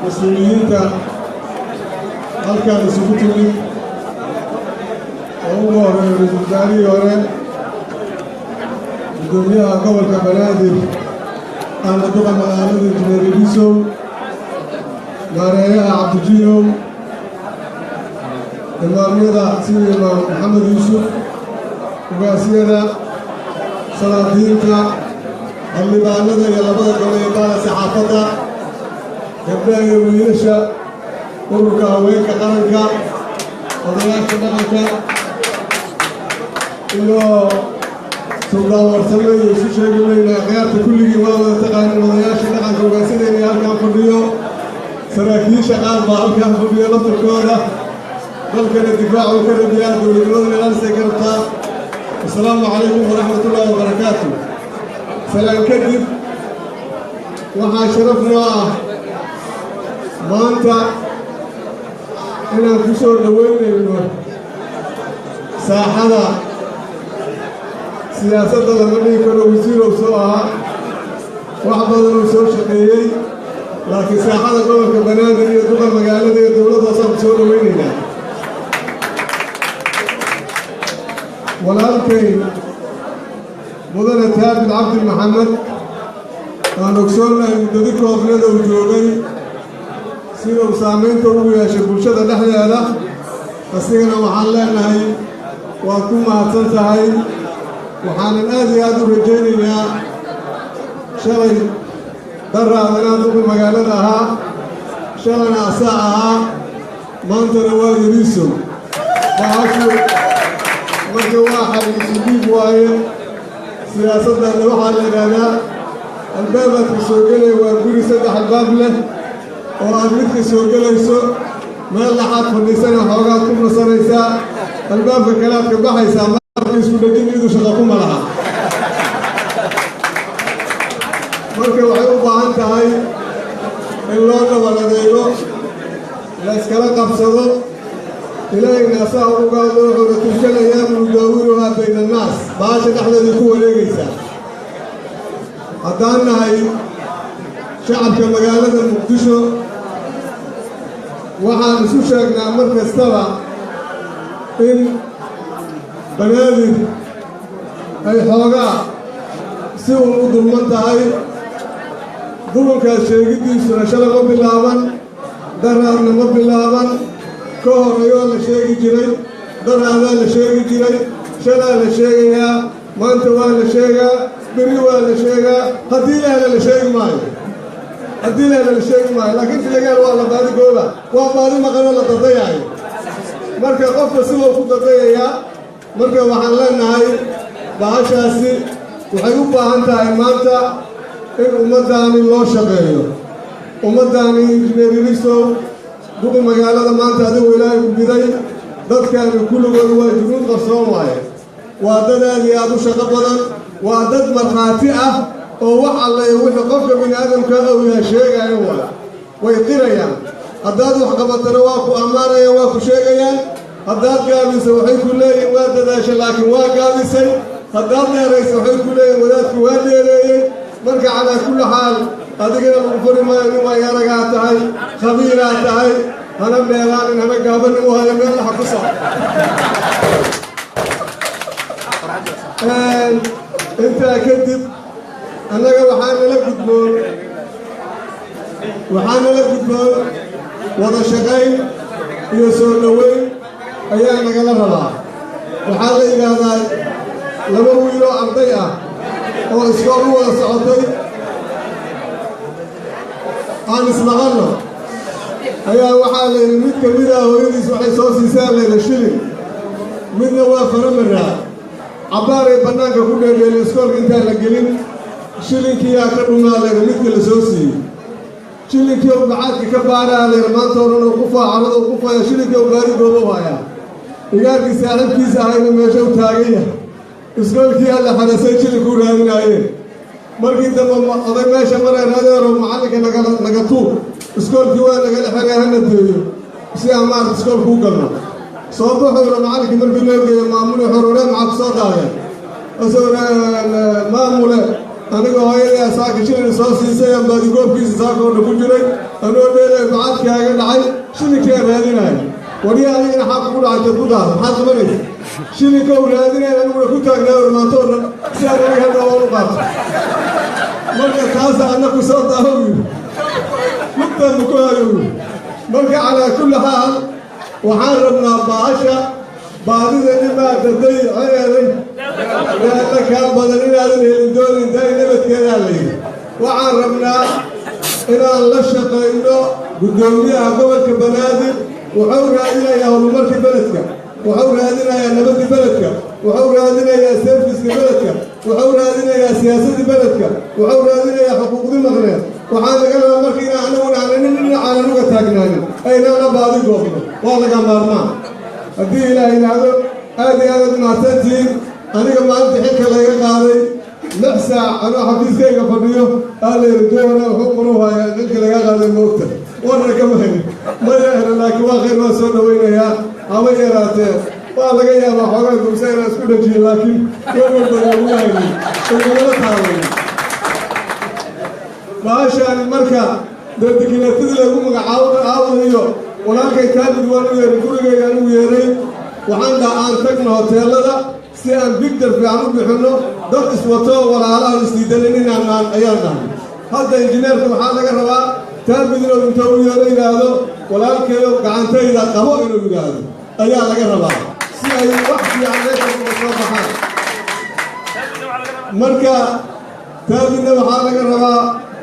مسؤولينta halkaan isugu timid oo ugu horeeya ra'iisul wasaarihii hore gudoomiyaha gobolka banaadir ahna duqa magaalada injineer Idisow maareeyaha cabdijiinow imaamyada sida imaam maxamed yuusuf ugaasiyada salaadiinta xildhibaanada iyo labada gole ee baada saxaafadda gabdhaha iyo wiilasha ururka haweenka qaranka odayaasha dhaqanka iyo suldaan warsame iyo isu sheegi mayna akhyaarta kulligii waa wada taqaanin odayaasha dhaqanka ugaasideena halkaan fadhiyo saraakiisha qaar baa halkaan fadhiyo laftarkooda dalkana difaacu ka rabiyaa dowladnimadana ilaalisay ka rabtaa assalaamu calaykum waraxmatullaahi wabarakaatu salaan kadib waxaa sharaf noo ah maanta inaan ku soo dhaweynayno saaxada siyaasadda lama dhihi karo wasiirow soo ahaa wax badan uu soo shaqeeyey laakiin saaxada gobolka banaadir iyo duqa magaalada iyo dowladdaasaan ku soo dhaweynaynaa walaalkay mudane taabit cabdi maxamed aan ogsoonnahay muddadi koofnada uu joogay sida uu saamaynta ugu yeeshay bulshada dhexdeeda asigana waxaan leenahay waad ku mahadsan tahay waxaanan aad iyo aad u rajaynayaa shalay darraadana duqi magaalada ahaa shalayna asaa ahaa maantana waa Idisow marka waa xariisu dhiig waaye siyaasaddaana waxaa la yidhaahdaa albaabaadka soo gelaya waa guri saddex albaab leh oo aad midka soo gelayso meel laxaad fadhiisana xoogaad ku nasanaysaa albaabka kalead ka baxaysaa marka isku dhegin idu shaqa kuma laha marka waxay u baahan tahay in loo nabad adeego la iskala qabsado ilaahayna asaa ugaado wuxuuna tulkanayaa mudaawiruhaa bayna annaas baasha dhexdeedii ku wareegaysaa haddaan nahay shacabka magaalada muqdisho waxaan isu sheegnaa mar kastaba in banaadir ay xoogaa si uun u dulman tahay dulunkaas sheegiddiisuna shalay ma bilaaban daraadna ma bilaaban ka horreeyoo la sheegi jiray daraadaa la sheegi jiray shalaa la sheegayaa maanta waa la sheegaa beri waa la sheegaa haddii lahela la sheegi maayo laakiin tilagaal waa la baadigooba waa baadi maqanoo la dadayaayo marka qofka sidoo ku dadayayaa marka waxaan leenahay bahashaasi waxay u baahan tahay maanta in ummaddaani loo shaqeeyo ummaddaani injineer Idisow duqi magaalada maanta adigu ilaahay ku biday dadkaani kulligooda waa junuud qarsoon waaye waa dad aad iyo aad u shaqo badan waa dad markhaati ah oo wax allayo wixii qofka bini aadamka uu yahay sheegaayo way qirayaan haddaad wax qabatana waa ku ammaanayaan waa ku sheegayaan haddaad gaabisa waxay ku leeyihin waa dadaasha laakiin waa gaabisay haddaad dheeraysa waxay ku leeyihin wadaadku waa dheereeyey marka calaa kulli xaal adigana lagu furi maayo nin waayaragaa tahay khabiiraa tahay hana dheeraanin hana gaabanin u hayo meel laxa ku soc intaa kadib annaga waxaa nala gudboon wada shaqayn iyo soo dhoweyn ayaa nagala rabaa waxaa la yidhaahdaa laba wiiloo arday ah oo iskool u wada socotay aan ismaqanno ayaa waxaa la yidhi mid ka mid ah hooyadiis waxay soo siisaan layidha shilin midna waa faramaraa cabbaaray bannaanka ku dheereelay iskoolka intaan la gelin shilinkiyaa ka dhumaa layidha midka la soo siiyey shilinkii u bacaadka ka baaraha layidha maanta oo dhan uu ku faacarada uu ku faya shilinkii u baadigooba waayaa igaarkii saaxiibkiisa ahayna meesha u taagan yahay iskoolkii alla xadasay shilinkuu raadinaayeen markii dambe oday meesha mareen adeero macallinka naga tuur iskoolkii waa nagala xeree hana deeyo si aan maarta iskoolku u galno soo baxowna macallinkii markii loo geeyo maamule xorore maxaa ku soo daadeen maamule أنا قايل يا ساكن شنو الأساسي سيام بعد يقول كيس ساكن ونقولي أنا أقول بعد كي أجي نعي شنو كي هذينا ودي أنا حاكم على جبودة حاجة مني شنو كي هذينا أنا أقول كنت أقول ما تور سأرني هذا والله مرة كاسة أنا كسرت أهوي مقدر مكوارو مرة على كل حال وحاربنا بعشا بعد ذلك ما تدري عيالي لأنك كان بدلين هذا الدول انتهي نبت كذلك وعربنا إلى اللشق إنه قدوميها قبل كبنادر وحور هذنا يا ولمرك بلدك وحور هذنا يا نبت بلدك وحور هذنا يا سيرفيس بلدك وحور هذنا يا سياسة بلدك وحور هذنا يا حقوق المغرب وحاذا قال مركينا على نوع تاجناني أين أنا بعض قبل والله كمارنا أدي إلى هذا المعتدين أنا كمان تحكي لي قاضي نفسه أنا حديث كي قبليه قال لي رجوعنا وحكمنا يا ذلك لي قاضي الموت وأنا كمان ما يهرب لك واخر ما صرنا وين يا عمي راتين والله يا ما حرام سير أسكت شيء لكن يوم البلاد ولا ثاني maashaan marka dadkiinatida lagu magacaabo walaalkay taabid waan u yeeray gurigayga aan u yeeray waxaan aan tagno hoteelada si aan bigdar fiican u bixino dad iswato walaalaha isdiidanin inaan ayaan hadda injineerka waxaa laga rabaa taabid inuu inta u yeeray yiraahdo walaalkeeyo gacantayda qabo inuu yiraahdo ayaa laga rabaa si ay wax fiican uga soo baxaan marka taabidna waxaa laga rabaa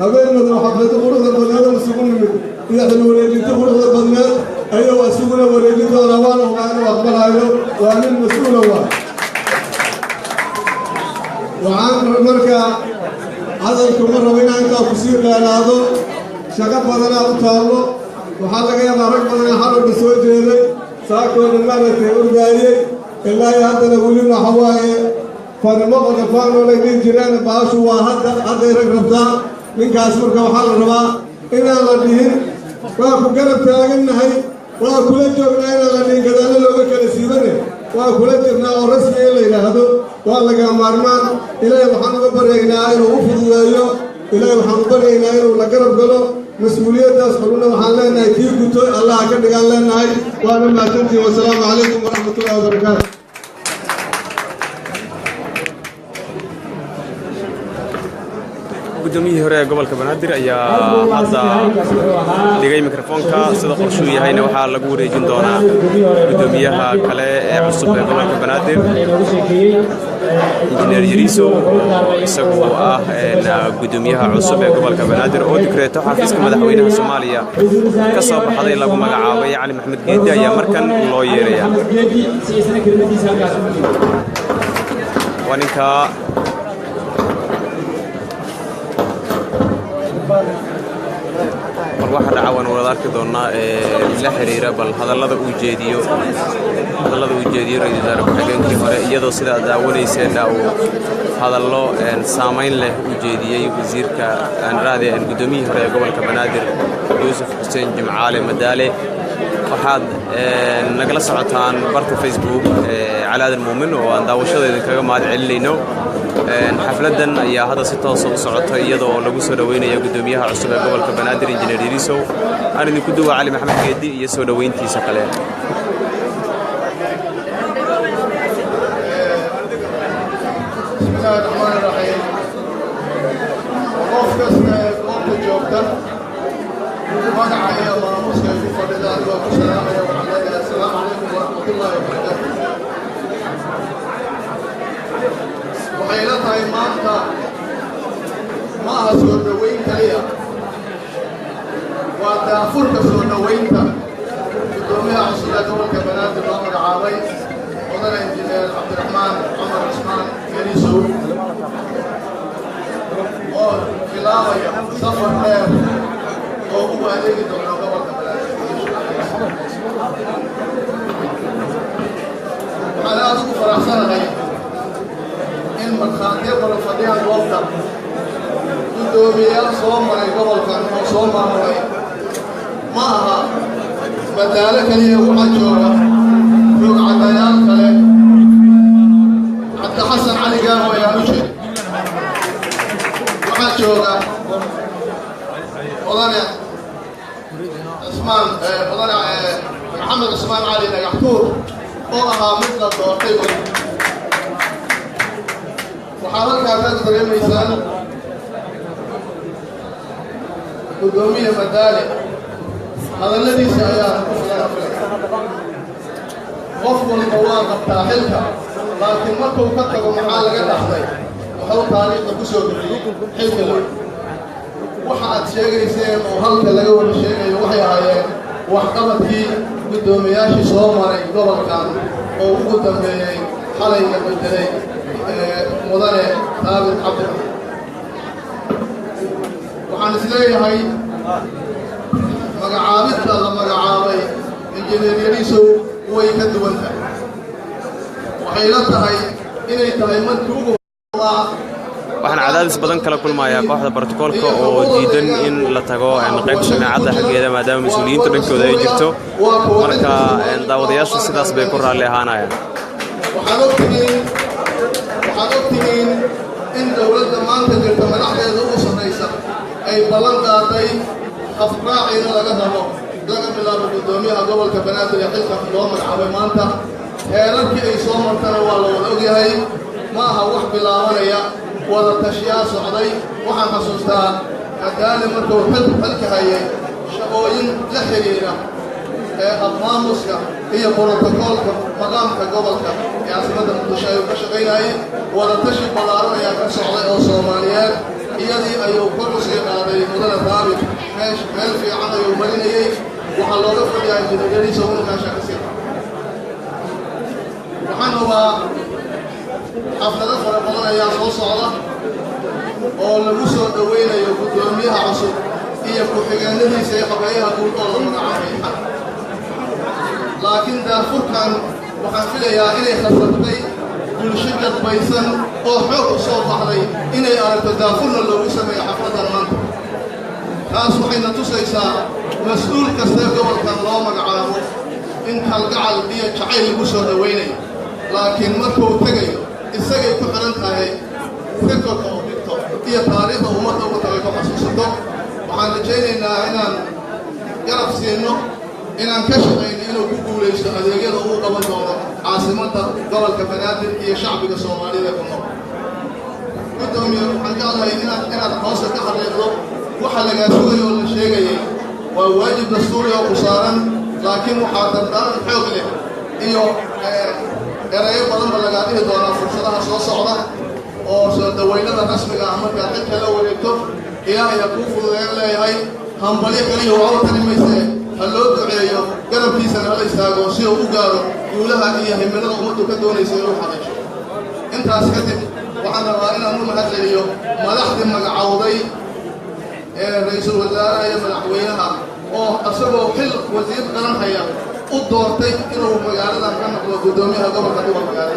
habeenadu xaflada quruxda badneed oo isugu nimid iyo xilwareejinta quruxda badneed ayuu isuguna wareejin doonaa waana aqbalayo waa nin mas-uula waxaan markaa hadalku ma rabo inaan intaa ku sii dheeraado shaqo badanaa u taallo waxaa laga yaabaa rag badanaa xalowga soo jeeday saakooda maaragtay orgaayey ilaa iyo haddana weli waxa waaye fanimo qodofaanoola dhihi jireen baashu waa hadday rag rabtaa ninkaas marka waxaa la rabaa inaan la dhihin waa ku garab taagannahay waa kula joognaa inaan la dhihin gadaalo looga kala siibane waa kula jirnaa oo rasmi in la yidhaahdo waa laga maarmaan ilaahay waxaan uga baryaynaa inuu u fududeeyo ilaahay waxaan u baryaynaa inuu la garab galo mas-uuliyaddaas xuluna waxaan leenahay kii guto allaha ka dhigaan leenahay waana mahadsantihin wasalaamu calaykum waraxmatullahi wabarakaatu guddoomiyihii hore ee gobolka banaadir ayaa hadda dhigay mikrofoonka sida qorshuu yahayna waxaa lagu wareejin doonaa guddoomiyaha kale ee cusub ee gobolka banaadir injineer yariiso oo isagu ah guddoomiyaha cusub ee gobolka banaadir oo dikreeto xafiiska madaxweynaha Soomaaliya ka soo baxday lagu magacaabay Cali Maxamed Geedi ayaa markan loo yeeraya waninka waxa dhacawan wada arki doonaa la xiriira bal hadallada uu jeediyo ra'iisul wasaare ku-xigeenkii hore iyadoo sida daawaneyseen uu hadallo saameyn leh u jeediyay wasiirka gudoomiyihii hore ee gobolka Banaadir Yuusuf Xuseen Jimcaale Madaale waxaad nagala socotaan barta Facebook Calaad Muumin oo aan daawashadeeda kaga mahad celinayno xafladan ayaa hadda si toos ah u socota iyadoo lagu soo dhaweynayo gudoomiyaha cusub ee gobolka Banaadir injineer Yariiso aan idinku duwa Cali Maxamed Geedi iyo soo dhaweyntiisa kale waxay la tahay maanta ma aha soo dhaweynta iya waa daafurka soo dhaweynta gudoomiyaha cusub ee gobolka Banaadir loo magacaabay mudane injineer Cabdiraxmaan Cumar Cismaan Yariiso oo bilaabaya safar dheer oo ugu adeegi doona gobolka Banaadir waxaan aad ugu faraxsanahay in markhaatiyo badan fadhiyaan goobta gudoomiyayaal soo maray gobolkan oo soo maamulay ma aha Madaale kaliya waxaa jooga rugcadayaal kale Cabdi Xasan Cali Gaabo ayaa u jeeda waxaa jooga mudane maxamed cusmaan cali dhagaxtuur oo ahaa mid la doortay waxaa halkaas aad dareemaysaan gudoomiye madaale hadalladiisa ayaa qof walba waa qabtaa xilka laakiin markuu ka tago maxaa laga dhaxday wuxuu taariikhda ku soo bixiyey xilka weyn waxa aad sheegayseen oo halka laga wada sheegayo waxay ahaayeen waxqabadkii guddoomiyaashii soo maray gobolkan oo ugu dambeeyey xalayga bedelay mudane taabir cabdi waxaan isleeyahay magacaabidda la magacaabay injineeryadiisu way ka duwan tahay waxay la tahay inay tahay markii ugu waxaan cadaadis badan kala kulmayaa kooxda bartikolka oo diidan in la tago qaybta shameecadda xaggeeda maadaama mas-uuliyiinta dhankooda ay jirto marka daawadayaashu sidaas bay ku raalli ahaanayaan waxaad ogtihiin in dowladda maanta jirta madaxdeeda ugu sarraysa ay ballan qaaday afraaciina laga rabo laga bilaabo guddoomiyaha gobolka banaadir ee xilka loo magacaabay maanta heerarkii ay soo martana waa la wada ogyahay ma aha wax bilaabanaya wada tashiyaa socday waxaan xasuustaa madaale markuu xilka hayay shaqooyin la xiriira ee maamuska iyo borotokoolka maqaamka gobolka ee caasimadda muqdisho ayuu ka shaqaynayay wada tashi ballaaran ayaa ka socday oo soomaaliyeed iyadii ayuu kor u sii qaaday mudane raabit meel fiican ayuu marinayey waxaa looga fadhiyaa injineeryadiisa unu meesha ka sii waxaan hubaa xaflado fara badan ayaa soo socda oo lagu soo dhowaynayo guddoomiyaha cusub iyo ku-xigeenadiisa iyo xogeeyaha guud oo la magacaabay laakiin daafurkan waxaan filayaa inay khasabtay bulsho jadbaysan oo xoog u soo baxday inay aragto daafurna loogu sameeyo xafladan maanta taas waxayna tusaysaa mas-uul kastee gobolkan loo magacaabo in kalgacal iyo jacayl lagu soo dhowaynayo laakiin markuu tegayo isagay ku xihan tahay rekorka oo dhigto iyo taariikhda ummadda ugu tagay ku xasuusato waxaan rajaynaynaa inaan garab siino inaan ka shaqayno inuu ku guulaysto adeegyada uu qaban doono caasimadda gobolka banaadir iyo shacbiga soomaalida ku nool guddoomiye waxaan jeclahay inaad hoosta ka xariiqdo waxa lagaa sugay oo la sheegayay waa waajib dastuuri oo ku saaran laakiin waxaa dardaaran xoog leh iyo erayo badanba lagaa dhihi doonaa fursadaha soo socda oo soo dhawaynada rasmiga ah markaad xilka la wareegto ilaah ayaa kuu fududeyn leeyahay hambalyo kaliya waa u tani maysee ha loo duceeyo garabkiisana hala istaago si uu u gaaro guulaha iyo himilada ummaddu ka doonaysa inuu xaqiijiyo intaas kadib waxaan rabaa inaan u mahad celiyo madaxdii magacowday ee ra-iisul wasaaraha iyo madaxweynaha oo isagoo xil wasiir qaran haya u doortay inuu magaaladan ka noqdo guddoomiyaha gobolka magaalada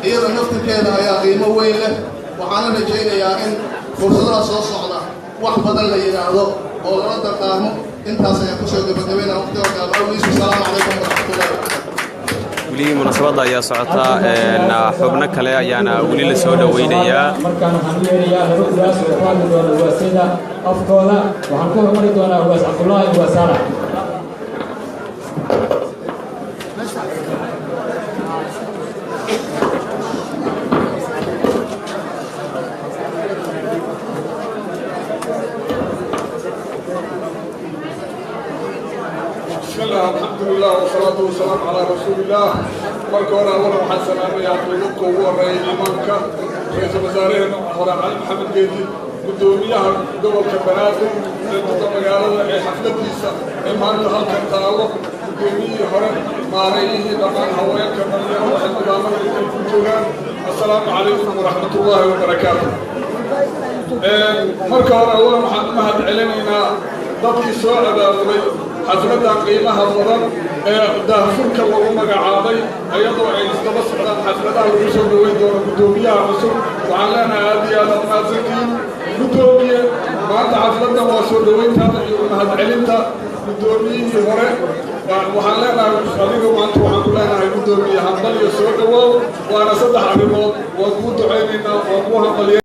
iyada naftirkeeda ayaa qiimo weyn leh waxaana rajaynayaa in fursadaha soo socda wax badan la yidhaahdo oo lala dardaarmo intaas ayaan kusoo gabagabaynaa waqti horkaaba awgiisu asalaamu calaykum waraxmatullahi wabarakatu weli munaasabadda ayaa socotaa xubno kale ayaana weli la soo dhowaynayaa markaan waxaan u yeerayaa laba kuraas oo ku hadli doona uwaasyada afkooda waxaan ku hormari doonaa uwaas cabdullaahi uwaas saalax الحمد لله والصلاة والسلام على رسول الله مركونا ورا حسن يا طلوق ورا إمامك رئيس وزراء ورا علي محمد جدي قدوميها دول كبنات المقامة حفلة ليسا إمام الهلك التعلق قدومي هرم ماريه دمان هوايا كماليا وحد السلام عليكم ورحمة الله وبركاته مركونا ورا محمد علينا ضبط سؤال أبوي حفلة قيمها الضرر دافرك lagu magacaabay ayadoo ay isdaba socdaan xafladaha lagu soo dhaweyn doono guddoomiyaha cusub waxaan leenahay aad iyo aad mahadsantihiin guddoomiye maanta xafladdan waa soo dhaweyntaada iyo mahadcelinta guddoomiyihii hore waxaan leenahay adiga maanta waxaan ku leenahay guddoomiye hambal iyo soo dhawoow waana 3 arrimood waan kuu ducaynaynaa waan kuu hambaliya